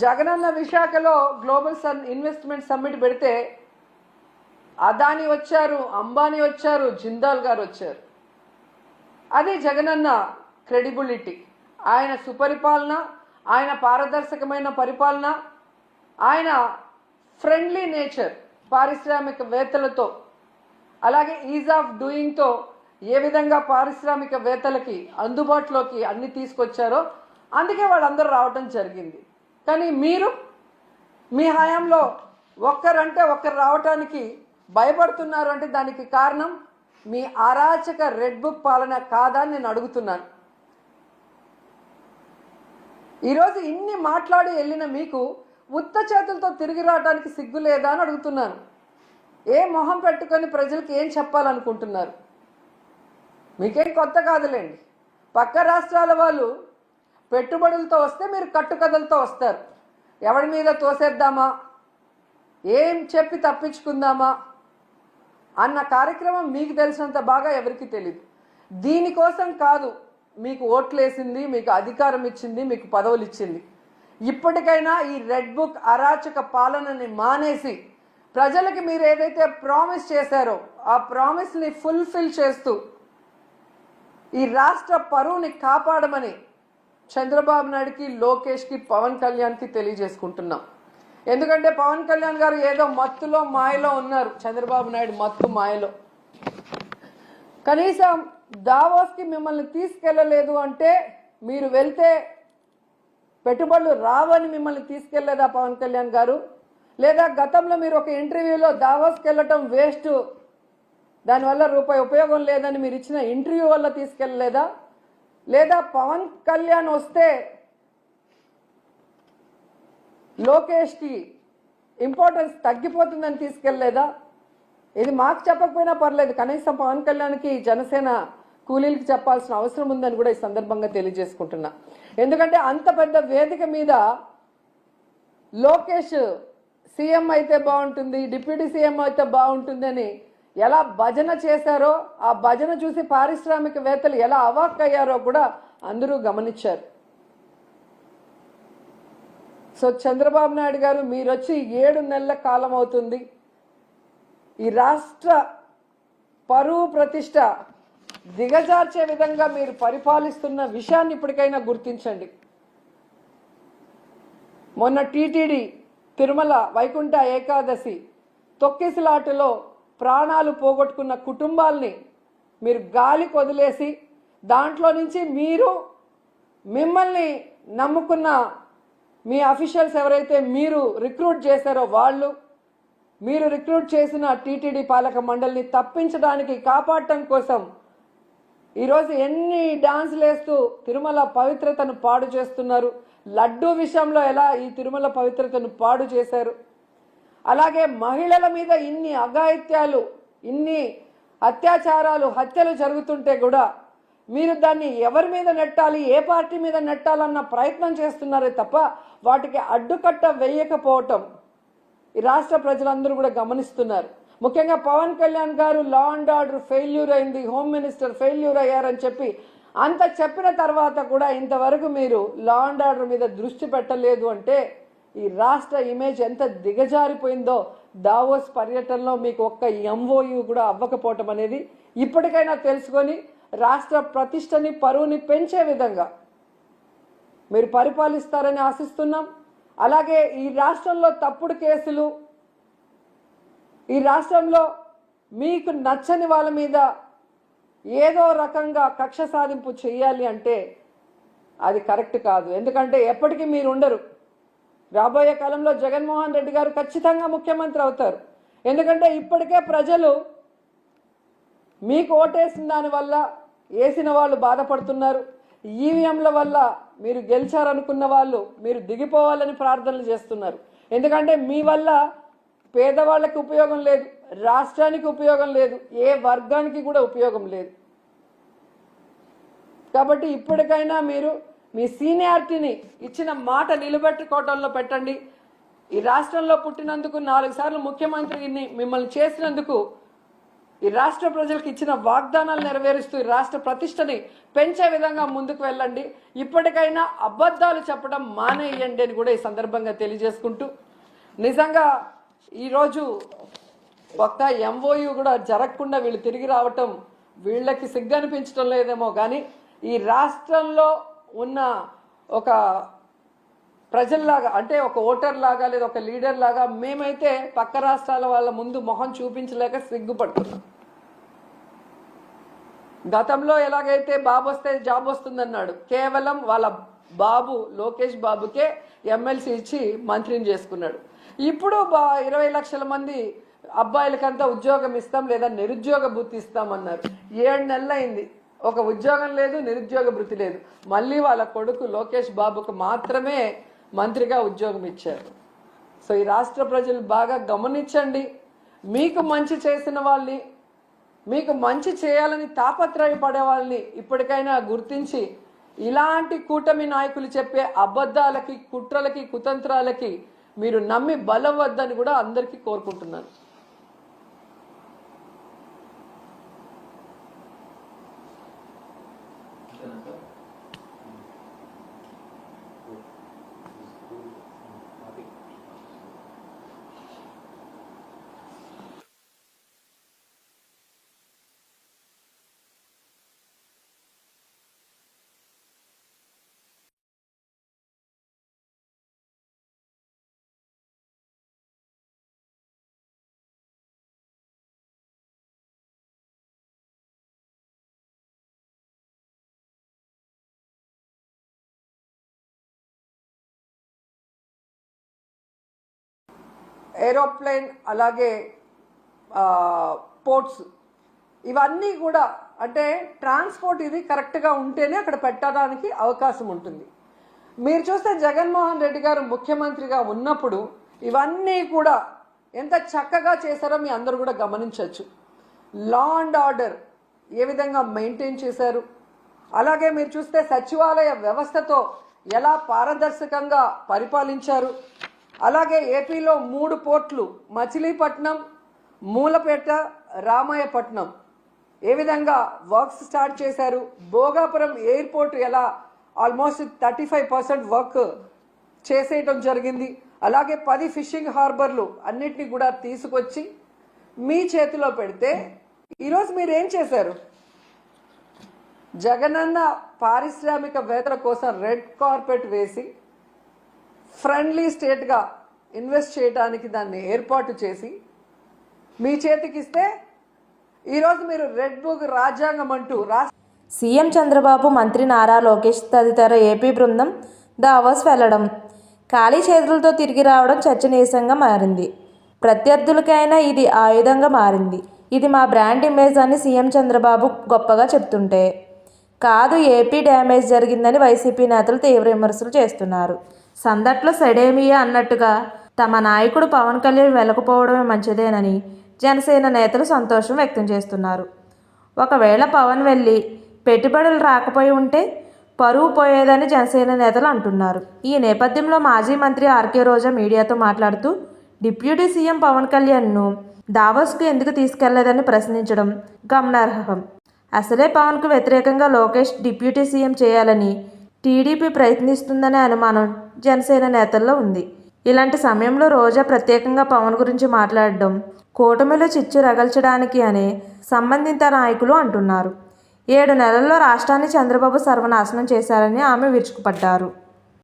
జగనన్న విశాఖలో global investment summit పెడితే అదాని వచ్చారు, అంబానీ వచ్చారు, జిందాల్ గారు వచ్చారు. అది జగనన్న క్రెడిబిలిటీ, ఆయన సుపరిపాలన, ఆయన పారదర్శకమైన పరిపాలన, ఆయన ఫ్రెండ్లీ నేచర్ పారిశ్రామికవేత్తలతో, అలాగే ఈజ్ ఆఫ్ డూయింగ్తో ఏ విధంగా పారిశ్రామికవేత్తలకి అందుబాటులోకి అన్ని తీసుకొచ్చారో అందుకే వాళ్ళందరూ రావటం జరిగింది. కానీ మీరు మీ హయాంలో ఒక్కరంటే ఒక్కరు రావటానికి భయపడుతున్నారు అంటే దానికి కారణం మీ అరాచక రెడ్ బుక్ పాలన కాదా అని నేను అడుగుతున్నాను. ఈరోజు ఇన్ని మాట్లాడి వెళ్ళిన మీకు ఉత్త చేతులతో తిరిగి రావడానికి సిగ్గు లేదా అని అడుగుతున్నాను. ఏ మొహం పెట్టుకొని ప్రజలకు ఏం చెప్పాలనుకుంటున్నారు? మీకేం కొత్త కాదులేండి. పక్క రాష్ట్రాల వాళ్ళు పెట్టుబడులతో వస్తే మీరు కట్టుకథలతో వస్తారు. ఎవరి మీద తోసేద్దామా, ఏం చెప్పి తప్పించుకుందామా అన్న కార్యక్రమం మీకు తెలిసినంత బాగా ఎవరికి తెలియదు. దీనికోసం కాదు మీకు ఓట్లేసింది, మీకు అధికారం ఇచ్చింది, మీకు పదవులు ఇచ్చింది. ఇప్పటికైనా ఈ రెడ్ బుక్ అరాచక పాలనని మానేసి ప్రజలకి మీరు ఏదైతే ప్రామిస్ చేశారో ఆ ప్రామిస్ని ఫుల్ఫిల్ చేస్తూ ఈ రాష్ట్ర పరువుని కాపాడమని చంద్రబాబు నాయుడుకి, లోకేష్కి, పవన్ కళ్యాణ్కి తెలియజేసుకుంటున్నాం. ఎందుకంటే పవన్ కళ్యాణ్ గారు ఏదో మత్తులో మాయలో ఉన్నారు, చంద్రబాబు నాయుడు మత్తు మాయలో. కనీసం దావోస్కి మిమ్మల్ని తీసుకెళ్ళలేదు అంటే మీరు వెళ్తే పెట్టుబడులు రావని మిమ్మల్ని తీసుకెళ్లేదా పవన్ కళ్యాణ్ గారు? లేదా గతంలో మీరు ఒక ఇంటర్వ్యూలో దావోస్కి వెళ్ళటం వేస్ట్, దానివల్ల రూపాయి ఉపయోగం లేదని మీరు ఇచ్చిన ఇంటర్వ్యూ వల్ల తీసుకెళ్ళలేదా? లేదా పవన్ కళ్యాణ్ వస్తే లోకేష్కి ఇంపార్టెన్స్ తగ్గిపోతుందని తీసుకెళ్ళలేదా? ఇది మాకు చెప్పకపోయినా పర్లేదు, కనీసం పవన్ కళ్యాణ్కి జనసేన కూలీలకి చెప్పాల్సిన అవసరం ఉందని కూడా ఈ సందర్భంగా తెలియజేసుకుంటున్నా. ఎందుకంటే అంత పెద్ద వేదిక మీద లోకేష్ సీఎం అయితే బాగుంటుంది, డిప్యూటీ సీఎం అయితే బాగుంటుంది అని ఎలా భజన చేశారో, ఆ భజన చూసి పారిశ్రామికవేత్తలు ఎలా అవాక్కయ్యారో కూడా అందరూ గమనించారు. సో చంద్రబాబు నాయుడు గారు మీరు వచ్చి 7 నెలల కాలం అవుతుంది. ఈ రాష్ట్ర పరువు ప్రతిష్ట దిగజార్చే విధంగా మీరు పరిపాలిస్తున్న విషయాన్ని ఇప్పటికైనా గుర్తించండి. మొన్న టీటీడీ తిరుమల వైకుంఠ ఏకాదశి తొక్కిసలాటలో ప్రాణాలు పోగొట్టుకున్న కుటుంబాల్ని మీరు గాలికి వదిలేసి దాంట్లో నుంచి మిమ్మల్ని నమ్ముకున్న మీ అఫీషియల్స్ ఎవరైతే మీరు రిక్రూట్ చేశారో వాళ్ళు, మీరు రిక్రూట్ చేసిన టీటీడీ పాలక మండలిని తప్పించడానికి, కాపాడటం కోసం ఈరోజు ఎన్ని డాన్సులు వేస్తూ తిరుమల పవిత్రతను పాడు చేస్తున్నారు. లడ్డూ విషయంలో ఎలా ఈ తిరుమల పవిత్రతను పాడు చేశారు. అలాగే మహిళల మీద ఇన్ని అఘాయిత్యాలు, ఇన్ని అత్యాచారాలు, హత్యలు జరుగుతుంటే కూడా మీరు దాన్ని ఎవరి మీద నెట్టాలి, ఏ పార్టీ మీద నెట్టాలన్న ప్రయత్నం చేస్తున్నారే తప్ప వాటికి అడ్డుకట్ట వేయకపోవటం ఈ రాష్ట్ర ప్రజలందరూ కూడా గమనిస్తున్నారు. ముఖ్యంగా పవన్ కళ్యాణ్ గారు లా అండ్ ఆర్డర్ ఫెయిల్యూర్ అయింది, హోమ్ మినిస్టర్ ఫెయిల్యూర్ అయ్యారని చెప్పి అంత చెప్పిన తర్వాత కూడా ఇంతవరకు మీరు లా అండ్ ఆర్డర్ మీద దృష్టి పెట్టలేదు అంటే ఈ రాష్ట్ర ఇమేజ్ ఎంత దిగజారిపోయిందో దావోస్ పర్యటనలో మీకు ఒక్క ఎంఓయూ కూడా అవ్వకపోవటం అనేది ఇప్పటికైనా తెలుసుకొని రాష్ట్ర ప్రతిష్టని, పరువుని పెంచే విధంగా మీరు పరిపాలిస్తారని ఆశిస్తున్నాం. అలాగే ఈ రాష్ట్రంలో తప్పుడు కేసులు, ఈ రాష్ట్రంలో మీకు నచ్చని వాళ్ళ మీద ఏదో రకంగా కక్ష సాధింపు చేయాలి అంటే అది కరెక్ట్ కాదు. ఎందుకంటే ఎప్పటికీ మీరు ఉండరు. రాబోయే కాలంలో జగన్మోహన్ రెడ్డి గారు ఖచ్చితంగా ముఖ్యమంత్రి అవుతారు. ఎందుకంటే ఇప్పటికే ప్రజలు మీకు ఓటేసిన దానివల్ల వేసిన వాళ్ళు బాధపడుతున్నారు. ఈవీఎంల వల్ల మీరు గెలిచారనుకున్న వాళ్ళు మీరు దిగిపోవాలని ప్రార్థనలు చేస్తున్నారు. ఎందుకంటే మీ వల్ల పేదవాళ్ళకి ఉపయోగం లేదు, రాష్ట్రానికి ఉపయోగం లేదు, ఏ వర్గానికి కూడా ఉపయోగం లేదు. కాబట్టి ఇప్పటికైనా మీరు మీ సీనియారిటీని ఇచ్చిన మాట నిలబెట్టుకోవడంలో పెట్టండి. ఈ రాష్ట్రంలో పుట్టినందుకు 4 సార్లు ముఖ్యమంత్రిని మిమ్మల్ని చేసినందుకు ఈ రాష్ట్ర ప్రజలకు ఇచ్చిన వాగ్దానాలు నెరవేరుస్తూ ఈ రాష్ట్ర ప్రతిష్టని పెంచే విధంగా ముందుకు వెళ్ళండి. ఇప్పటికైనా అబద్ధాలు చెప్పడం మానేయండి అని కూడా ఈ సందర్భంగా తెలియజేసుకుంటూ, నిజంగా ఈరోజు ఒక్క ఎంఓయూ కూడా జరగకుండా వీళ్ళు తిరిగి రావటం వీళ్ళకి సిగ్గనిపించడం లేదేమో కానీ ఈ రాష్ట్రంలో ఉన్న ఒక ప్రజల్లాగా, అంటే ఒక ఓటర్ లాగా లేదా ఒక లీడర్ లాగా మేమైతే పక్క రాష్ట్రాల వాళ్ళ ముందు మొహం చూపించలేక సిగ్గుపడుతున్నాం. గతంలో ఎలాగైతే బాబు వస్తే జాబ్ వస్తుందన్నాడు, కేవలం వాళ్ళ బాబు లోకేష్ బాబుకే ఎమ్మెల్సీ ఇచ్చి మంత్రిని చేసుకున్నాడు. ఇప్పుడు 20 లక్షల మంది అబ్బాయిలకంతా ఉద్యోగం ఇస్తాం లేదా నిరుద్యోగ భృతి ఇస్తామన్నారు. 7 నెలలు అయింది, ఒక ఉద్యోగం లేదు, నిరుద్యోగ భృతి లేదు. మళ్ళీ వాళ్ళ కొడుకు లోకేష్ బాబుకు మాత్రమే మంత్రిగా ఉద్యోగం ఇచ్చారు. సో ఈ రాష్ట్ర ప్రజలు బాగా గమనించండి. మీకు మంచి చేసిన వాళ్ళని, మీకు మంచి చేయాలని తాపత్రయపడే వాళ్ళని ఇప్పటికైనా గుర్తించి ఇలాంటి కూటమి నాయకులు చెప్పే అబద్ధాలకి, కుట్రలకి, కుతంత్రాలకి మీరు నమ్మి బలవద్దని కూడా అందరికీ కోరుకుంటున్నాను. ఏరోప్లేన్ అలాగే పోర్ట్స్ ఇవన్నీ కూడా, అంటే ట్రాన్స్పోర్ట్ ఇది కరెక్ట్గా ఉంటేనే అక్కడ పెట్టడానికి అవకాశం ఉంటుంది. మీరు చూస్తే జగన్మోహన్ రెడ్డి గారు ముఖ్యమంత్రిగా ఉన్నప్పుడు ఇవన్నీ కూడా ఎంత చక్కగా చేశారో మీ అందరూ కూడా గమనించవచ్చు. లా అండ్ ఆర్డర్ ఏ విధంగా మెయింటైన్ చేశారు, అలాగే మీరు చూస్తే సచివాలయ వ్యవస్థతో ఎలా పారదర్శకంగా పరిపాలించారు. అలాగే ఏపీలో 3 పోర్ట్లు మచిలీపట్నం, మూలపేట, రామాయపట్నం ఏ విధంగా వర్క్స్ స్టార్ట్ చేశారు. భోగాపురం ఎయిర్పోర్ట్ ఎలా ఆల్మోస్ట్ 35% వర్క్ చేసేయటం జరిగింది. అలాగే 10 ఫిషింగ్ హార్బర్లు అన్నిటినీ కూడా తీసుకొచ్చి మీ చేతిలో పెడితే ఈరోజు మీరు ఏం చేశారు? జగనన్న పారిశ్రామికవేత్తల కోసం రెడ్ కార్పెట్ వేసి ఫ్రెండ్లీ స్టేట్గా ఇన్వెస్ట్ చేయడానికి దాన్ని ఏర్పాటు చేసి మీ చేతికి ఇస్తే ఈరోజు మీరు రెడ్ బుక్ రాజ్యాంగం అంటూ సీఎం చంద్రబాబు, మంత్రి నారా లోకేష్ తదితర ఏపీ బృందం దావోస్ వెళ్లడం, ఖాళీ చేతులతో తిరిగి రావడం చర్చనీయాంశంగా మారింది. ప్రత్యర్థులకైనా ఇది ఆయుధంగా మారింది. ఇది మా బ్రాండ్ ఇమేజ్ అని సీఎం చంద్రబాబు గొప్పగా చెప్తుంటే, కాదు ఏపీ డ్యామేజ్ జరిగిందని వైసీపీ నేతలు తీవ్ర విమర్శలు చేస్తున్నారు. సందట్లో సెడేమియా అన్నట్టుగా తమ నాయకుడు పవన్ కళ్యాణ్ వెళ్ళకపోవడమే మంచిదేనని జనసేన నేతలు సంతోషం వ్యక్తం చేస్తున్నారు. ఒకవేళ పవన్ వెళ్ళి పెట్టుబడులు రాకపోయి ఉంటే పరువు పోయేదని జనసేన నేతలు అంటున్నారు. ఈ నేపథ్యంలో మాజీ మంత్రి ఆర్కే రోజా మీడియాతో మాట్లాడుతూ డిప్యూటీ సీఎం పవన్ కళ్యాణ్ను దావోస్కు ఎందుకు తీసుకెళ్లలేదని ప్రశ్నించడం గమనార్హం. అసలే పవన్కు వ్యతిరేకంగా లోకేష్ డిప్యూటీ సీఎం చేయాలని టీడీపీ ప్రయత్నిస్తుందనే అనుమానం జనసేన నేతల్లో ఉంది. ఇలాంటి సమయంలో రోజా ప్రత్యేకంగా పవన్ గురించి మాట్లాడడం కూటమిలో చిచ్చు రగల్చడానికి అని సంబంధిత నాయకులు అంటున్నారు. 7 నెలల్లో రాష్ట్రాన్ని చంద్రబాబు సర్వనాశనం చేశారని ఆమె విరుచుకుపడ్డారు.